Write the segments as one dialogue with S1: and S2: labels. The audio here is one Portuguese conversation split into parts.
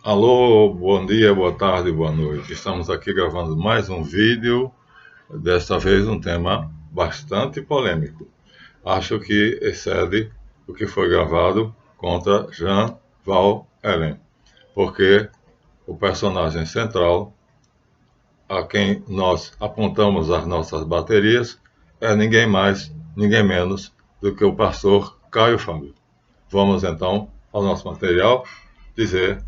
S1: Alô, bom dia, boa tarde, boa noite. Estamos aqui gravando mais um vídeo, desta vez um tema bastante polêmico. Acho que excede o que foi gravado contra Jean Val Ellen, porque o personagem central, a quem nós apontamos as nossas baterias, é ninguém mais, ninguém menos do que o pastor Caio Fábio. Vamos então ao nosso material dizer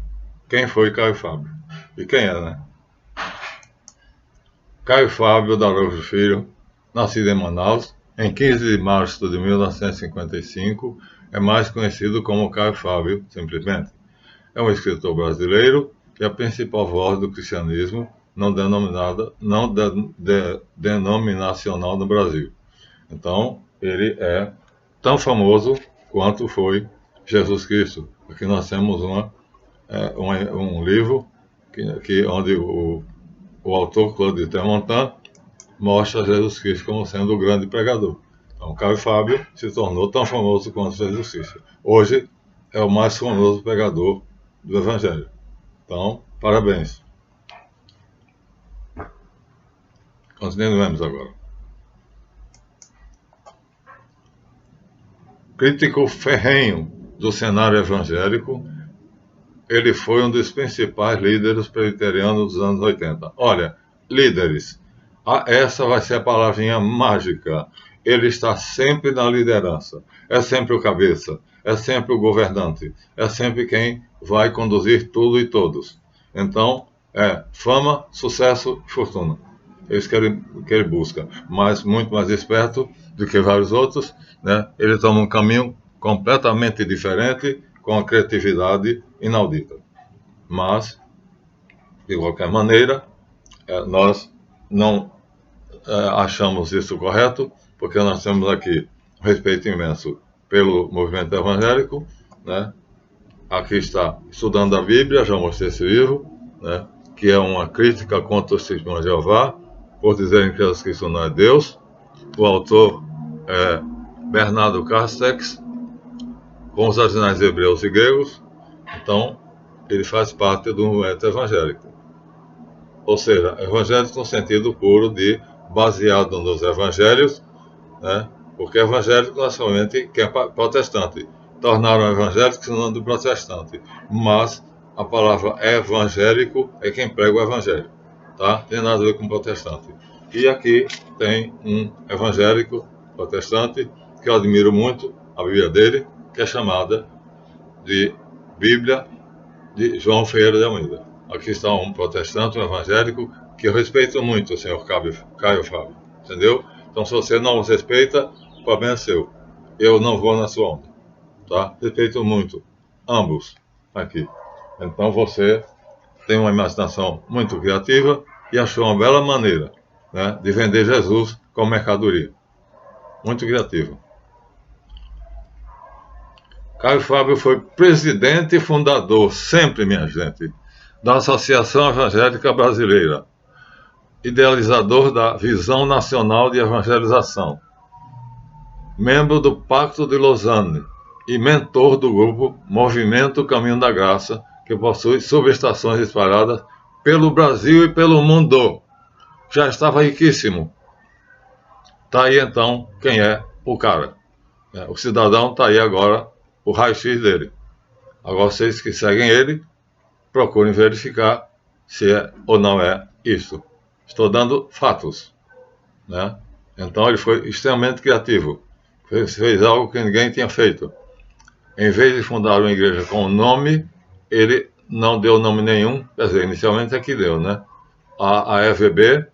S1: quem foi Caio Fábio e quem é, né? Caio Fábio da Araújo Filho, nascido em Manaus em 15 de março de 1955, é mais conhecido como Caio Fábio, simplesmente. É um escritor brasileiro e a principal voz do cristianismo denominacional no Brasil. Então, ele é tão famoso quanto foi Jesus Cristo. Aqui nós temos um livro onde o autor Claude Termontan mostra Jesus Cristo como sendo o grande pregador. Então, Caio Fábio se tornou tão famoso quanto Jesus Cristo. Hoje é o mais famoso pregador do Evangelho. Então, parabéns. Continuemos agora. Crítico ferrenho do cenário evangélico, ele foi um dos principais líderes presbiterianos dos anos 80. Olha, líderes, essa vai ser a palavrinha mágica. Ele está sempre na liderança, é sempre o cabeça, é sempre o governante, é sempre quem vai conduzir tudo e todos. Então, é fama, sucesso e fortuna. É isso que ele busca, mas muito mais esperto do que vários outros, né? Ele toma um caminho completamente diferente, com a criatividade inaudita. Mas, de qualquer maneira, nós não achamos isso correto, porque nós temos aqui um respeito imenso pelo movimento evangélico, né? Aqui está Estudando a Bíblia, já mostrei esse livro, né? Que é uma crítica contra os testemunhos de Jeová, por dizerem que Jesus Cristo não é Deus. O autor é Bernardo Castex, com os originais hebreus e gregos. Então, ele faz parte do movimento evangélico. Ou seja, evangélico no sentido puro de baseado nos evangelhos, né? Porque evangélico nacionalmente que é protestante. Tornaram evangélico sinônimo de protestante. Mas a palavra evangélico é quem prega o evangelho. Tá? Tem nada a ver com protestante. E aqui tem um evangélico protestante que eu admiro muito, a Bíblia dele, que é chamada de Bíblia de João Ferreira de Almeida. Aqui está um protestante, um evangélico, que eu respeito muito, o senhor Caio Fábio. Entendeu? Então, se você não os respeita, o problema é seu. Eu não vou na sua onda. Tá? Respeito muito ambos aqui. Então, você tem uma imaginação muito criativa e achou uma bela maneira, né, de vender Jesus como mercadoria. Muito criativo. Caio Fábio foi presidente e fundador, sempre, minha gente, da Associação Evangélica Brasileira, idealizador da Visão Nacional de Evangelização, membro do Pacto de Lausanne e mentor do grupo Movimento Caminho da Graça, que possui subestações espalhadas pelo Brasil e pelo mundo. Já estava riquíssimo. Está aí então quem é o cara. O cidadão está aí agora, o raio-x dele. Agora vocês que seguem ele, procurem verificar se é ou não é isso. Estou dando fatos, né? Então ele foi extremamente criativo. Fez algo que ninguém tinha feito. Em vez de fundar uma igreja com nome, ele não deu nome nenhum. Quer dizer, inicialmente é que deu, né? A EVB,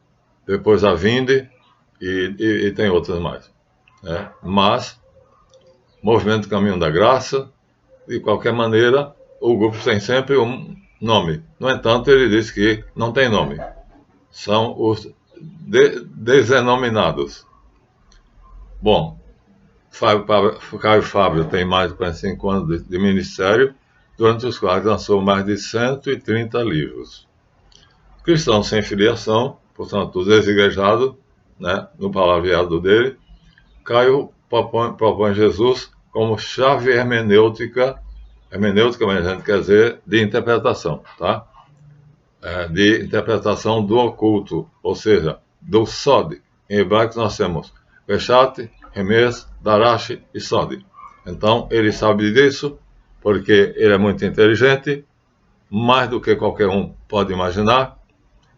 S1: depois a Vinde e tem outras mais, né? Mas Movimento Caminho da Graça, de qualquer maneira, o grupo tem sempre um nome. No entanto, ele diz que não tem nome. São os desdenominados. Bom, Caio Fábio tem mais de 45 anos de ministério, durante os quais lançou mais de 130 livros. Cristão sem filiação, portanto, desigrejado, né, no palavreado dele, Caio propõe Jesus como chave hermenêutica Hermenêutica, a gente quer dizer de interpretação, tá? De interpretação do oculto, ou seja, do Sod. Em hebraico nós temos Peshat, Remes, Darash e Sod. Então, ele sabe disso, porque ele é muito inteligente, mais do que qualquer um pode imaginar,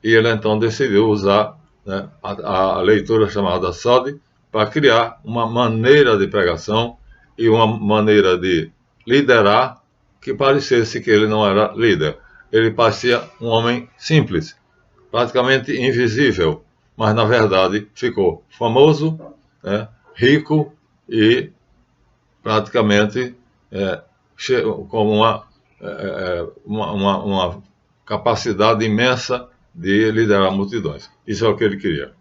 S1: e ele então decidiu usar, né, a leitura chamada Sod para criar uma maneira de pregação e uma maneira de liderar que parecesse que ele não era líder. Ele parecia um homem simples, praticamente invisível, mas na verdade ficou famoso, né, rico e praticamente com uma capacidade imensa de liderar multidões. Isso é o que ele queria.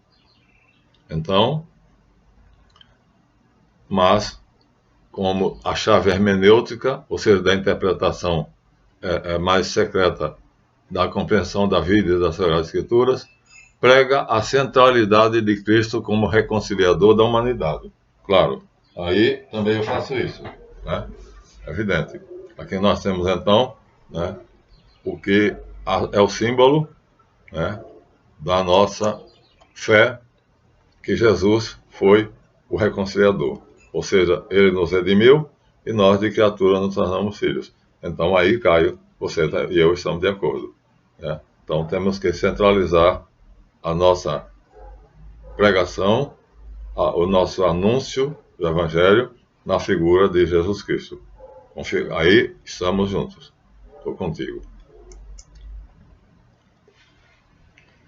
S1: Então, mas como a chave hermenêutica, ou seja, da interpretação mais secreta da compreensão da vida e das Sagradas Escrituras, prega a centralidade de Cristo como reconciliador da humanidade. Claro, aí também eu faço isso, né? É evidente. Aqui nós temos então, né, o que é o símbolo, né, da nossa fé, que Jesus foi o reconciliador. Ou seja, ele nos redimiu e nós de criatura nos tornamos filhos. Então aí, Caio, você e eu estamos de acordo, né? Então temos que centralizar a nossa pregação, o nosso anúncio do Evangelho na figura de Jesus Cristo. Aí estamos juntos. Estou contigo.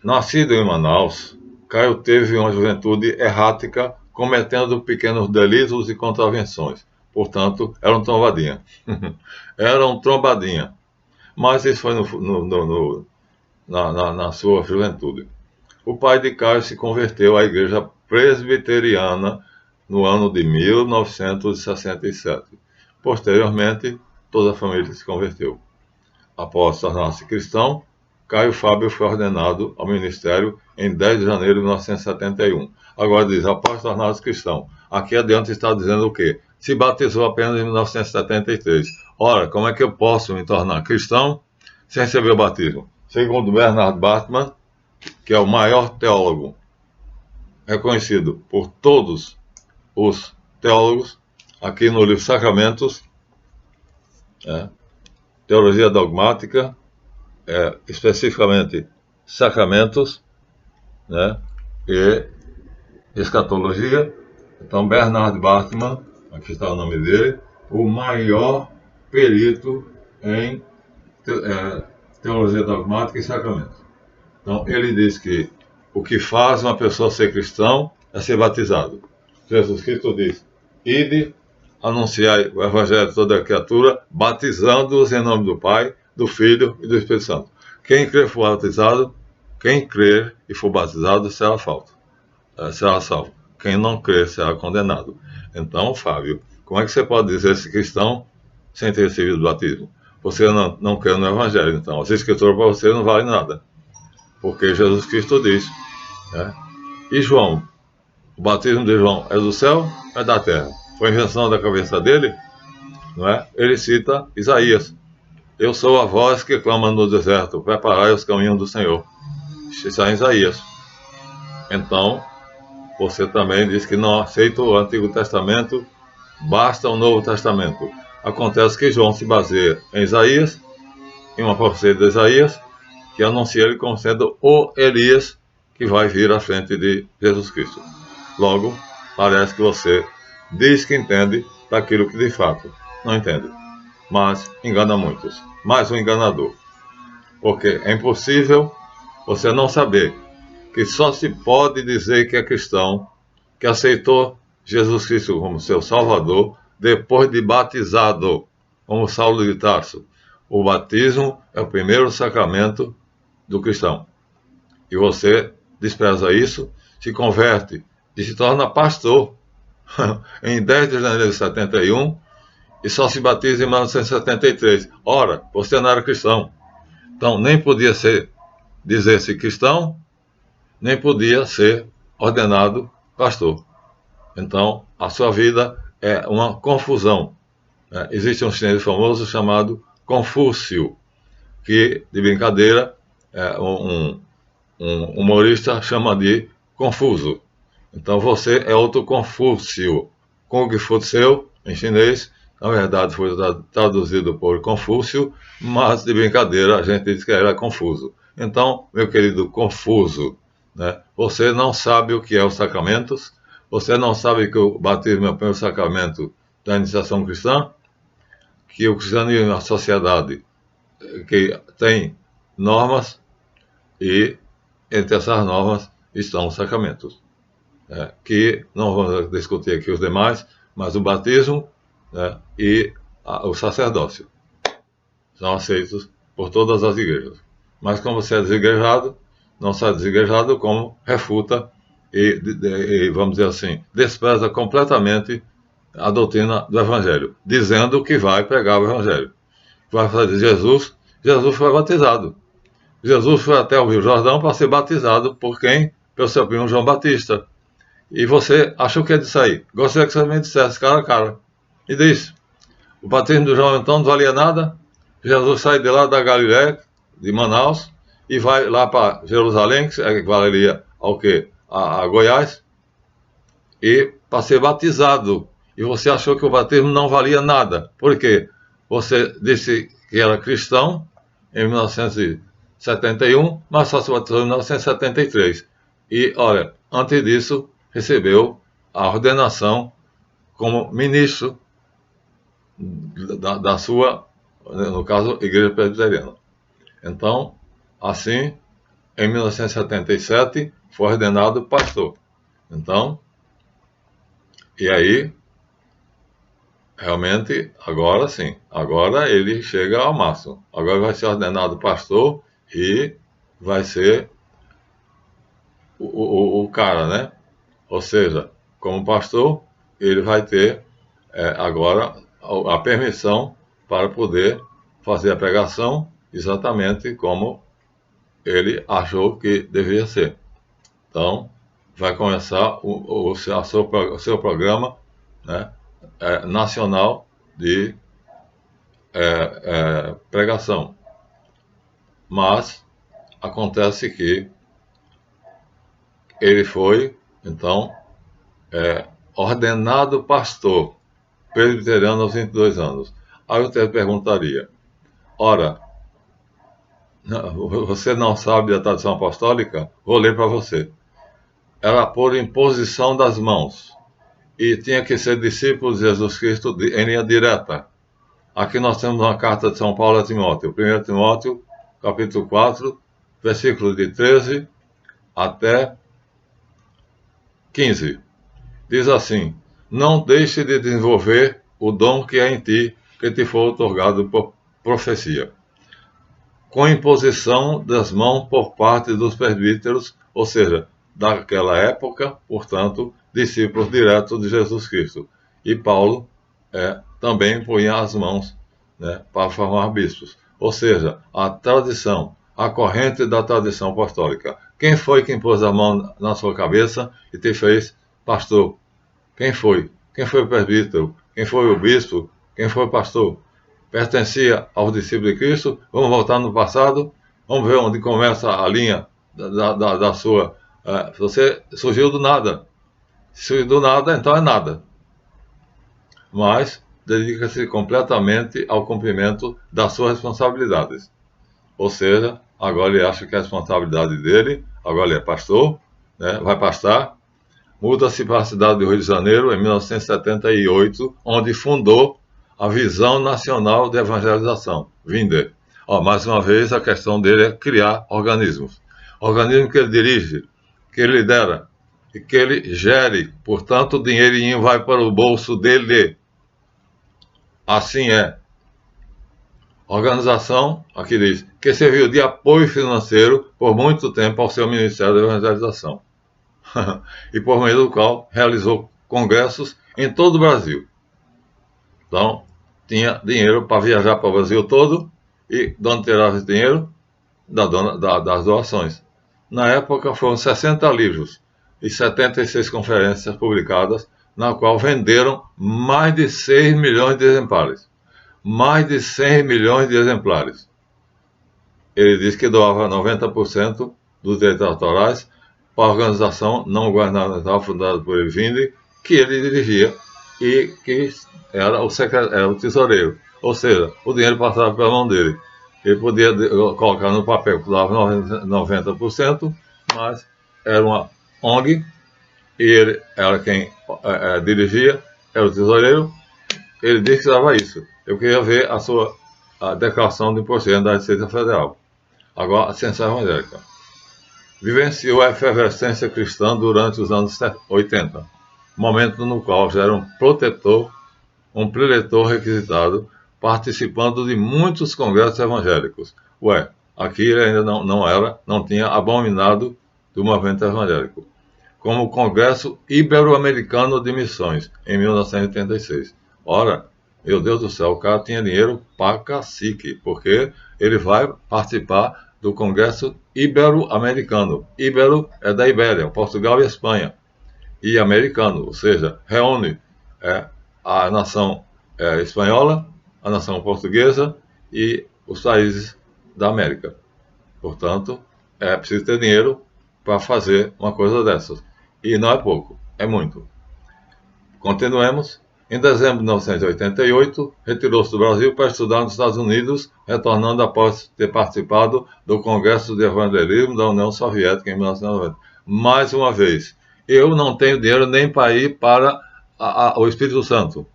S1: Nascido em Manaus, Caio teve uma juventude errática, cometendo pequenos delitos e contravenções. Portanto, era um trombadinha. Era um trombadinha. Mas isso foi na sua juventude. O pai de Caio se converteu à igreja presbiteriana no ano de 1967. Posteriormente, toda a família se converteu. Após tornar-se cristão, Caio Fábio foi ordenado ao ministério em 10 de janeiro de 1971. Agora diz, após tornar-se cristão. Aqui adiante está dizendo o quê? Se batizou apenas em 1973. Ora, como é que eu posso me tornar cristão sem receber o batismo? Segundo Bernard Bateman, que é o maior teólogo reconhecido por todos os teólogos, aqui no livro Sacramentos, Teologia Dogmática, especificamente Sacramentos, né, e Escatologia. Então, Bernard Bateman, aqui está o nome dele, o maior perito em Teologia Dogmática e Sacramentos. Então, ele diz que o que faz uma pessoa ser cristão é ser batizado. Jesus Cristo diz, ide, anunciai o Evangelho a toda a criatura, batizando-os em nome do Pai, do Filho e do Espírito Santo. Quem crer for batizado, quem crer e for batizado será salvo. Quem não crer será condenado. Então, Fábio, como é que você pode dizer-se cristão sem ter recebido o batismo? Você não crê no Evangelho, então. As Escrituras para você não valem nada. Porque Jesus Cristo diz, né? E João? O batismo de João é do céu ou é da terra? Foi invenção da cabeça dele? Não é? Ele cita Isaías. Eu sou a voz que clama no deserto, preparai os caminhos do Senhor. Isso está em Isaías. Então, você também diz que não aceita o Antigo Testamento, basta o Novo Testamento. Acontece que João se baseia em Isaías, em uma profecia de Isaías, que anuncia ele como sendo o Elias que vai vir à frente de Jesus Cristo. Logo, parece que você diz que entende daquilo que de fato não entende, mas engana muitos. Mais um enganador. Porque é impossível você não saber que só se pode dizer que é cristão, que aceitou Jesus Cristo como seu Salvador, depois de batizado, como Saulo de Tarso. O batismo é o primeiro sacramento do cristão. E você despreza isso, se converte e se torna pastor em 10 de janeiro de 71 e só se batiza em 1973. Ora, você não era cristão. Então, nem podia dizer-se cristão, nem podia ser ordenado pastor. Então, a sua vida é uma confusão, Existe um chinês famoso chamado Confúcio, que, de brincadeira, um humorista chama de Confuso. Então você é outro Confúcio. Kung Fu Seu, em chinês, na verdade foi traduzido por Confúcio, mas de brincadeira a gente diz que era confuso. Então, meu querido Confuso, né, você não sabe o que é os sacramentos, você não sabe que o batismo é o primeiro sacramento da iniciação cristã, que o cristianismo é uma sociedade que tem normas e entre essas normas estão os sacramentos, que não vamos discutir aqui os demais, mas o batismo, e o sacerdócio são aceitos por todas as igrejas. Mas como você é desigrejado, não sai desigrejado como refuta e, vamos dizer assim, despreza completamente a doutrina do Evangelho, dizendo que vai pregar o Evangelho. Vai fazer Jesus foi batizado. Jesus foi até o Rio Jordão para ser batizado por quem? Pelo seu primo João Batista. E você achou que é disso aí? Gostaria que você me dissesse cara a cara. E disse, o batismo do João então não valia nada? Jesus sai de lá da Galiléia, de Manaus, e vai lá para Jerusalém, que equivaleria ao quê? A Goiás, e para ser batizado. E você achou que o batismo não valia nada. Por quê? Você disse que era cristão em 1971, mas só se batizou em 1973. E, olha, antes disso, recebeu a ordenação como ministro da sua, no caso, Igreja Presbiteriana. Então, assim, em 1977, foi ordenado pastor. Então, e aí, realmente, agora sim, agora ele chega ao máximo. Agora vai ser ordenado pastor e vai ser o cara, né? Ou seja, como pastor, ele vai ter agora a permissão para poder fazer a pregação exatamente como ele achou que devia ser. Então, vai começar o seu programa, né, nacional de pregação. Mas acontece que ele foi, então, ordenado pastor presbiteriano aos 22 anos. Aí eu te perguntaria, ora, você não sabe da tradição apostólica? Vou ler para você. Era por imposição das mãos e tinha que ser discípulo de Jesus Cristo em linha direta. Aqui nós temos uma carta de São Paulo a Timóteo, 1 Timóteo, capítulo 4, versículo de 13 até 15. Diz assim, não deixe de desenvolver o dom que é em ti, que te foi otorgado por profecia, com imposição das mãos por parte dos presbíteros, ou seja, daquela época, portanto, discípulos diretos de Jesus Cristo. E Paulo também punha as mãos, né, para formar bispos. Ou seja, a tradição, a corrente da tradição apostólica. Quem foi que impôs a mão na sua cabeça e te fez pastor? Quem foi? Quem foi o presbítero? Quem foi o bispo? Quem foi o pastor? Pertencia aos discípulos de Cristo? Vamos voltar no passado? Vamos ver onde começa a linha da sua... você surgiu do nada. Se surgiu do nada, então é nada. Mas dedica-se completamente ao cumprimento das suas responsabilidades. Ou seja, agora ele acha que a responsabilidade dele, agora ele é pastor, né, vai pastar, muda-se para a cidade do Rio de Janeiro em 1978, onde fundou a Visão Nacional de Evangelização, VINDER. Mais uma vez, a questão dele é criar organismos. Organismo que ele dirige, que ele lidera e que ele gere. Portanto, o dinheirinho vai para o bolso dele. Assim é. Organização, aqui diz, que serviu de apoio financeiro por muito tempo ao seu Ministério de Evangelização. E por meio do qual realizou congressos em todo o Brasil. Então, tinha dinheiro para viajar para o Brasil todo, e de onde tirava esse dinheiro? Das doações. Na época foram 60 livros e 76 conferências publicadas na qual venderam mais de 6 milhões de exemplares. Mais de 100 milhões de exemplares. Ele disse que doava 90% dos direitos autorais para a organização não governamental fundada por Evinde, que ele dirigia e que era o tesoureiro. Ou seja, o dinheiro passava pela mão dele. Ele podia colocar no papel que dava 90%, mas era uma ONG e ele era quem dirigia, era o tesoureiro. Ele disse que dava isso. Eu queria ver a declaração de imposto de renda da Receita Federal. Agora, a ciência evangélica. Vivenciou a efervescência cristã durante os anos 80, momento no qual já era um protetor, um preletor requisitado, participando de muitos congressos evangélicos. Aqui ele ainda não tinha abominado do movimento evangélico. Como o Congresso Ibero-Americano de Missões, em 1986. Ora, meu Deus do céu, o cara tinha dinheiro para cacique, porque ele vai participar do Congresso Ibero-Americano. Ibero é da Ibéria, Portugal e Espanha. E americano, ou seja, reúne a nação espanhola, a nação portuguesa e os países da América. Portanto, é preciso ter dinheiro para fazer uma coisa dessas. E não é pouco, é muito. Continuemos. Em dezembro de 1988, retirou-se do Brasil para estudar nos Estados Unidos, retornando após ter participado do Congresso de Evangelismo da União Soviética em 1990. Mais uma vez, eu não tenho dinheiro nem para ir para o Espírito Santo.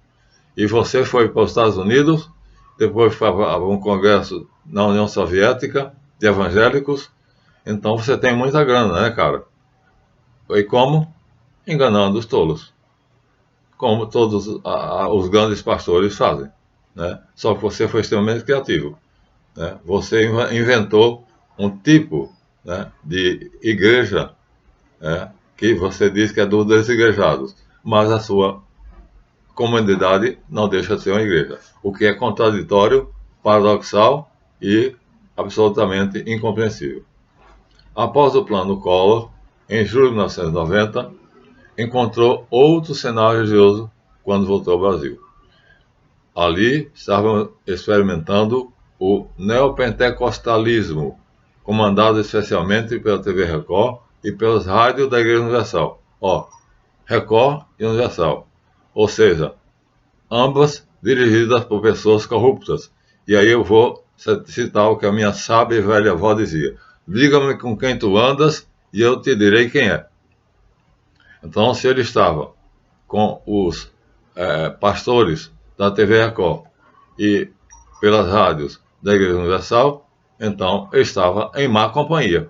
S1: E você foi para os Estados Unidos, depois foi para um congresso na União Soviética de evangélicos, então você tem muita grana, né, cara? E como? Enganando os tolos. Como todos os grandes pastores fazem, né? Só que você foi extremamente criativo, né? Você inventou um tipo, né, de igreja, né, que você diz que é dos desigrejados, mas a sua comunidade não deixa de ser uma igreja, o que é contraditório, paradoxal e absolutamente incompreensível. Após o plano Collor, em julho de 1990, encontrou outro cenário religioso quando voltou ao Brasil. Ali estavam experimentando o neopentecostalismo, comandado especialmente pela TV Record e pelas rádios da Igreja Universal. Record e Universal. Ou seja, ambas dirigidas por pessoas corruptas. E aí eu vou citar o que a minha sábia e velha avó dizia: diga-me com quem tu andas e eu te direi quem é. Então, se ele estava com os pastores da TV Record e pelas rádios da Igreja Universal, então ele estava em má companhia.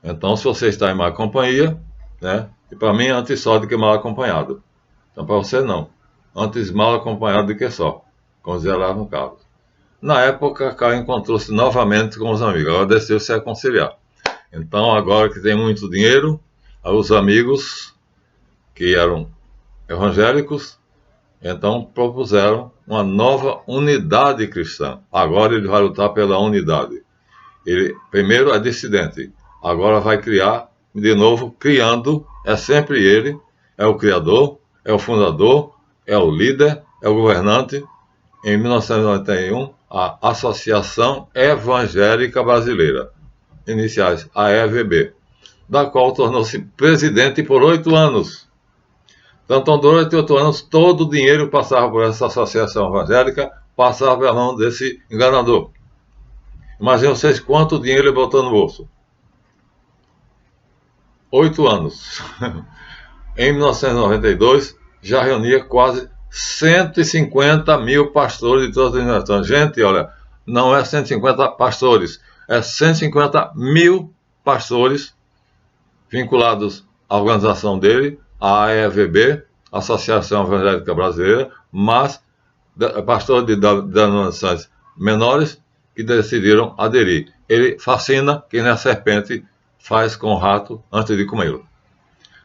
S1: Então, se você está em má companhia, né, e para mim, antes só do que mal acompanhado. Então, para você não. Antes mal acompanhado do que só, como dizia lá no Carlos. Na época, Caio encontrou-se novamente com os amigos. Agora decidiu se reconciliar. Então, agora que tem muito dinheiro, os amigos que eram evangélicos, então propuseram uma nova unidade cristã. Agora ele vai lutar pela unidade. Ele primeiro é dissidente, agora vai criar, de novo, criando, é sempre ele, é o criador, é o fundador, é o líder, é o governante. Em 1991, a Associação Evangélica Brasileira, iniciais AEVB, da qual tornou-se presidente por 8 anos. Então, durante 8 anos, todo o dinheiro que passava por essa associação evangélica passava pela mão desse enganador. Imaginem vocês quanto dinheiro ele botou no bolso. 8 anos. Em 1992, já reunia quase 150 mil pastores de todas as denominações. Gente, olha, não é 150 pastores, é 150 mil pastores vinculados à organização dele, a AEVB, Associação Evangélica Brasileira, mas pastores de denominações menores que decidiram aderir. Ele fascina quem na serpente faz com o rato antes de comê-lo.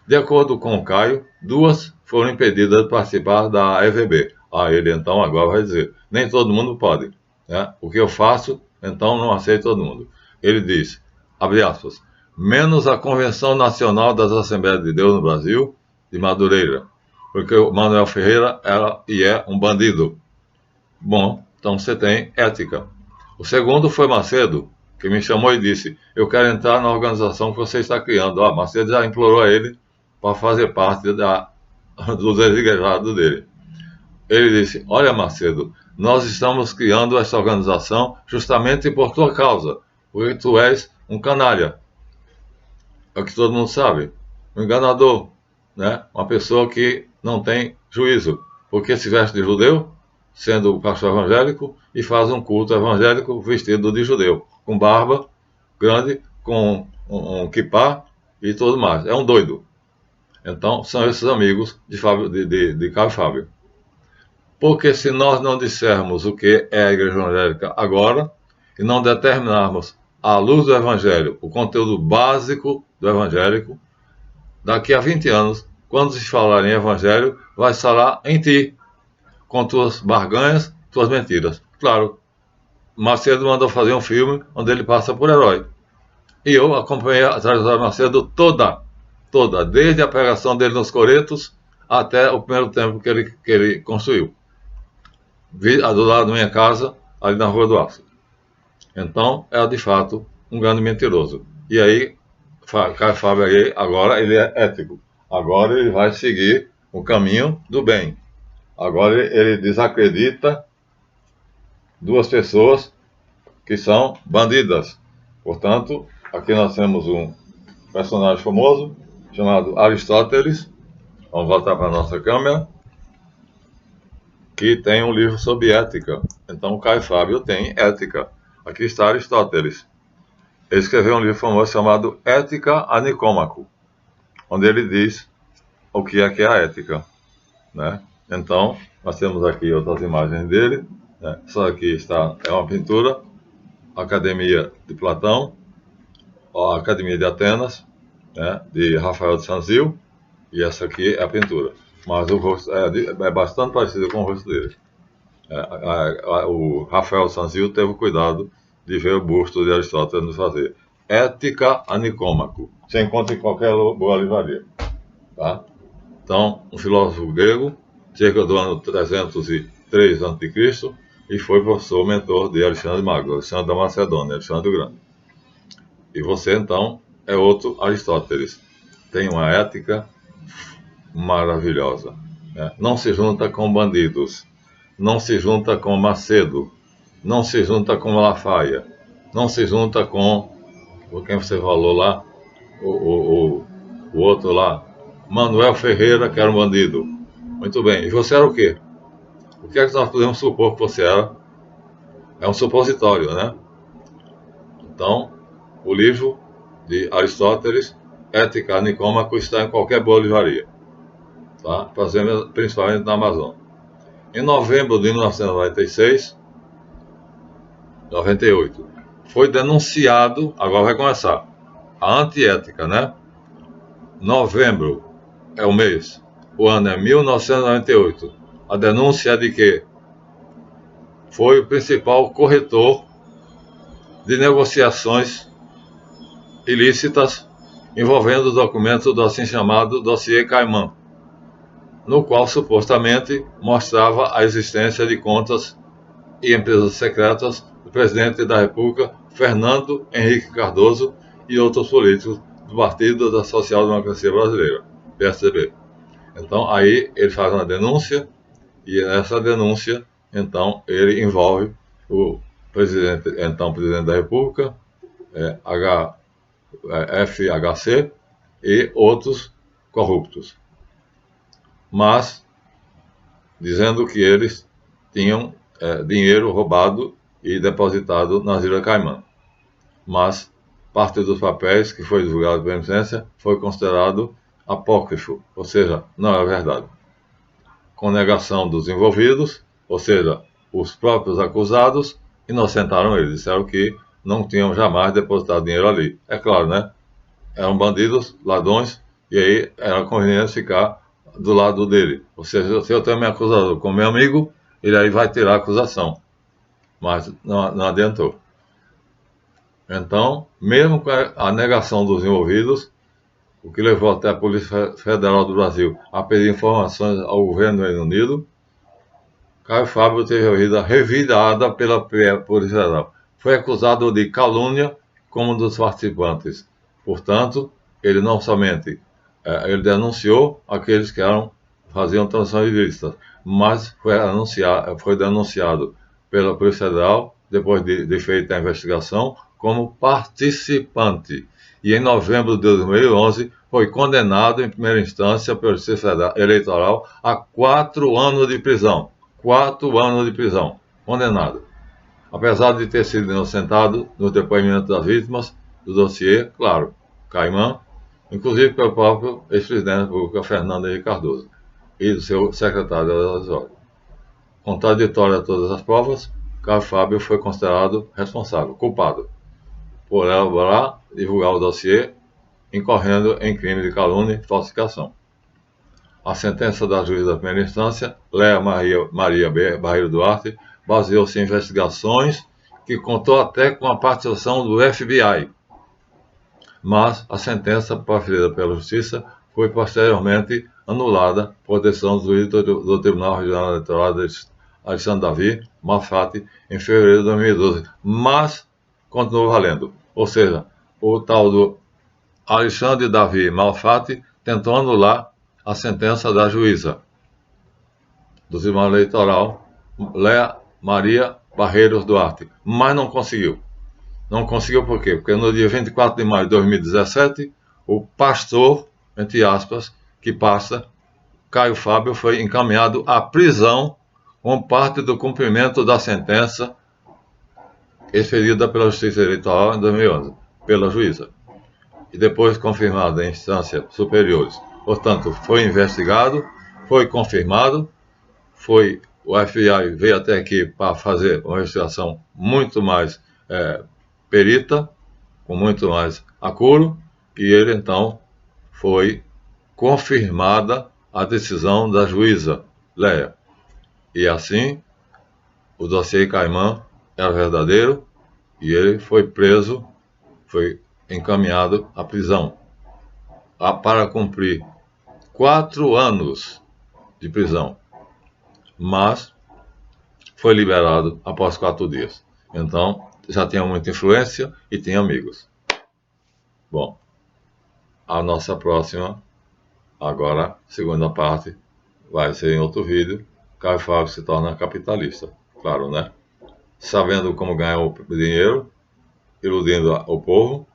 S1: De acordo com o Caio, 2 foram impedidas de participar da AEVB. Ele então agora vai dizer, nem todo mundo pode, né? O que eu faço, então não aceito todo mundo. Ele diz, abre aspas, menos a Convenção Nacional das Assembleias de Deus no Brasil, de Madureira, porque o Manuel Ferreira era e é um bandido. Bom, então você tem ética. O segundo foi Macedo, que me chamou e disse: eu quero entrar na organização que você está criando. Macedo já implorou a ele para fazer parte do desigrejado dele. Ele disse: olha, Macedo, nós estamos criando essa organização justamente por tua causa, porque tu és um canalha. É o que todo mundo sabe. Um enganador, né? Uma pessoa que não tem juízo, porque se veste de judeu, sendo pastor evangélico, e faz um culto evangélico vestido de judeu, com barba grande, com um kippá e tudo mais. É um doido. Então, são esses amigos de Caio Fábio. Porque se nós não dissermos o que é a Igreja Evangélica agora, e não determinarmos, à luz do Evangelho, o conteúdo básico do Evangélico, daqui a 20 anos, quando se falar em Evangelho, vai falar em ti, com tuas barganhas, tuas mentiras. Claro, Macedo mandou fazer um filme onde ele passa por herói. E eu acompanhei a trajetória de Macedo toda, desde a pregação dele nos Coretos até o primeiro templo que ele construiu. Do lado da minha casa, ali na Rua do Aço. Então, é de fato um grande mentiroso. E aí, Caio Fábio aí, agora ele é ético. Agora ele vai seguir o caminho do bem. Agora ele desacredita duas pessoas que são bandidas. Portanto, aqui nós temos um personagem famoso chamado Aristóteles. Vamos voltar para a nossa câmera. Que tem um livro sobre ética. Então, Caio Fábio tem ética. Aqui está Aristóteles. Ele escreveu um livro famoso chamado Ética a Nicômaco, onde ele diz o que é a ética, né? Então, nós temos aqui outras imagens dele, né? Isso aqui é uma pintura, Academia de Platão, a Academia de Atenas, né? De Rafael de Sanzio, e essa aqui é a pintura. Mas o rosto é bastante parecido com o rosto dele. O Rafael Sanzio teve o cuidado de ver o busto de Aristóteles nos fazer. Ética a Nicômaco. Você encontra em qualquer boa livraria. Tá? Então, um filósofo grego, cerca do ano 303 a.C., e foi professor mentor de Alexandre Magno, Alexandre da Macedônia, Alexandre o Grande. E você, então, é outro Aristóteles. Tem uma ética maravilhosa. Né? Não se junta com bandidos. Não se junta com Macedo, não se junta com Malafaia, não se junta com quem você falou lá, o outro lá, Manuel Ferreira, que era um bandido. Muito bem, e você era o quê? O que é que nós podemos supor que você era? É um supositório, né? Então, o livro de Aristóteles, Ética a Nicômaco, está em qualquer boa livraria, tá? Principalmente na Amazônia. Em novembro de 1998, foi denunciado, agora vai começar, a antiética, né? Novembro é o mês, o ano é 1998. A denúncia é de que foi o principal corretor de negociações ilícitas envolvendo os documentos do assim chamado dossiê Caimã, no qual supostamente mostrava a existência de contas e empresas secretas do presidente da República, Fernando Henrique Cardoso, e outros políticos do Partido da Social Democracia Brasileira, PSDB. Então, aí ele faz uma denúncia, e nessa denúncia, então, ele envolve o então presidente da República, FHC, e outros corruptos. Mas dizendo que eles tinham dinheiro roubado e depositado nas Ilhas Caimã. Mas parte dos papéis que foi divulgado pela imprensa foi considerado apócrifo, ou seja, não é verdade. Com negação dos envolvidos, ou seja, os próprios acusados, inocentaram eles, disseram que não tinham jamais depositado dinheiro ali. É claro, né? Eram bandidos, ladrões, e aí era conveniente ficar do lado dele. Ou seja, se eu tenho meu acusador como meu amigo, ele aí vai tirar a acusação. Mas não adiantou. Então, mesmo com a negação dos envolvidos, o que levou até a Polícia Federal do Brasil a pedir informações ao governo do Reino Unido. Caio Fábio teve a vida revirada pela Polícia Federal. Foi acusado de calúnia como um dos participantes. Portanto, ele não somente ele denunciou aqueles que faziam transações ilícitas, mas foi denunciado pela Polícia Federal, depois de feita a investigação, como participante. E em novembro de 2011 foi condenado em primeira instância pela Justiça Eleitoral a 4 anos de prisão. 4 anos de prisão, condenado. Apesar de ter sido inocentado nos depoimentos das vítimas do dossiê, claro, Caimã, inclusive pelo próprio ex-presidente da República, Fernando Henrique Cardoso, e do seu secretário advisório. Contraditório a todas as provas, Caio Fábio foi considerado responsável, culpado, por elaborar e divulgar o dossiê, incorrendo em crime de calúnia e falsificação. A sentença da juíza da primeira instância, Léa Maria Barreiro Duarte, baseou-se em investigações que contou até com a participação do FBI. Mas a sentença proferida pela Justiça foi posteriormente anulada por decisão do juiz do Tribunal Regional Eleitoral de Alexandre Davi Malfatti em fevereiro de 2012. Mas continuou valendo. Ou seja, o tal do Alexandre Davi Malfatti tentou anular a sentença da juíza do Tribunal Eleitoral, Léa Maria Barreiros Duarte, mas não conseguiu. Não conseguiu por quê? Porque no dia 24 de maio de 2017, o pastor, entre aspas, que passa, Caio Fábio, foi encaminhado à prisão como parte do cumprimento da sentença exferida pela Justiça Eleitoral em 2011, pela juíza, e depois confirmada em instâncias superiores. Portanto, foi investigado, foi confirmado, o FBI veio até aqui para fazer uma investigação muito mais perita, com muito mais acuro, e ele então foi confirmada a decisão da juíza Léa. E assim, o dossiê Caimã era verdadeiro e ele foi preso, foi encaminhado à prisão para cumprir 4 anos de prisão, mas foi liberado após 4 dias. Então, já tinha muita influência e tinha amigos. Bom, a nossa próxima, agora, segunda parte, vai ser em outro vídeo. Caio Fábio se torna capitalista, claro, né? Sabendo como ganhar o dinheiro, iludindo o povo,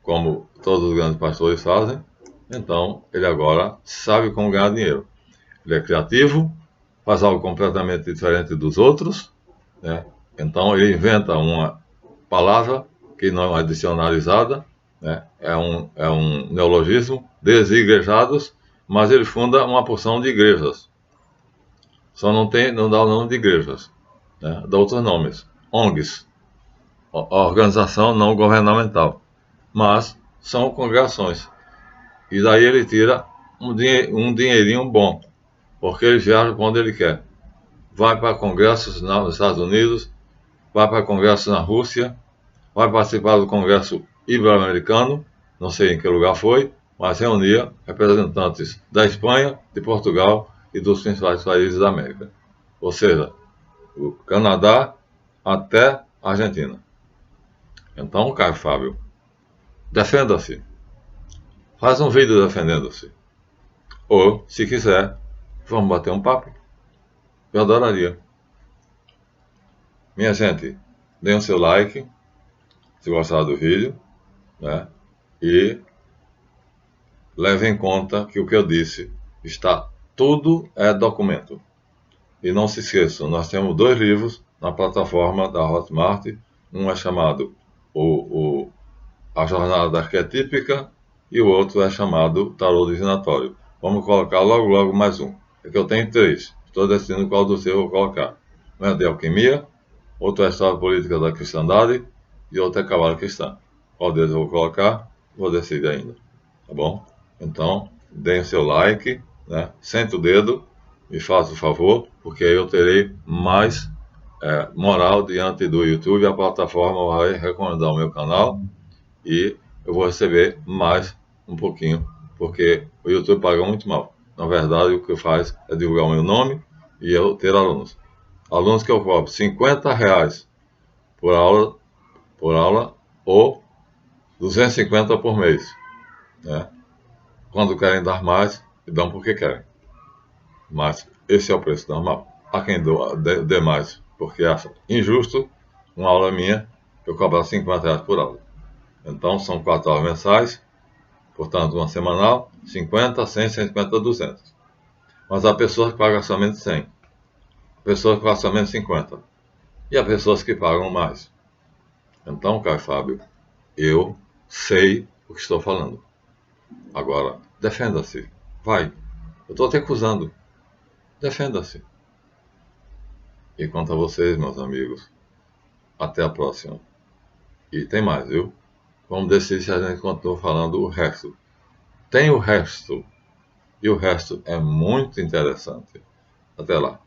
S1: como todos os grandes pastores fazem. Então, ele agora sabe como ganhar dinheiro. Ele é criativo, faz algo completamente diferente dos outros, né? Então, ele inventa uma palavra que não é dicionarizada, né? É um neologismo, desigrejados, mas ele funda uma porção de igrejas. Só não dá o nome de igrejas, né? Dá outros nomes. ONGs, organização não governamental, mas são congregações. E daí ele tira um dinheirinho bom, porque ele viaja para onde ele quer. Vai para congressos nos Estados Unidos, vai para congressos na Rússia, vai participar do Congresso Ibero-Americano, não sei em que lugar foi, mas reunia representantes da Espanha, de Portugal e dos principais países da América. Ou seja, do Canadá até a Argentina. Então, Caio Fábio, defenda-se. Faz um vídeo defendendo-se. Ou, se quiser, vamos bater um papo. Eu adoraria. Minha gente, deem o seu like, se gostaram do vídeo, né? E levem em conta que o que eu disse tudo é documento. E não se esqueçam, nós temos 2 livros na plataforma da Hotmart. Um é chamado A Jornada Arquetípica e o outro é chamado Tarô Divinatório. Vamos colocar logo mais um. É que eu tenho 3. Estou decidindo qual dos eu vou colocar. Um é de alquimia, outro é História Política da Cristandade e outro é Cabala Cristã. Qual deles eu vou colocar? Vou decidir ainda. Tá bom? Então, deem o seu like, né? Sente o dedo, me faça o favor, porque aí eu terei mais moral diante do YouTube. A plataforma vai recomendar o meu canal e eu vou receber mais um pouquinho porque o YouTube paga muito mal. Na verdade, o que faz é divulgar o meu nome e eu ter alunos. Alunos que eu cobro R$ 50 por aula ou 250 por mês, né? Quando querem dar mais, dão porque querem. Mas esse é o preço normal. Há quem dê mais, porque acha injusto uma aula minha eu cobrar R$ 50 por aula. Então são 4 aulas mensais, portanto uma semanal, 50, 100, 150, 200. Mas há pessoas que pagam somente 100, pessoas que pagam somente 50 e há pessoas que pagam mais. Então, Caio Fábio, eu sei o que estou falando. Agora, defenda-se. Vai. Eu estou te acusando. Defenda-se. E quanto a vocês, meus amigos, até a próxima. E tem mais, viu? Vamos decidir se a gente continua falando o resto. Tem o resto. E o resto é muito interessante. Até lá.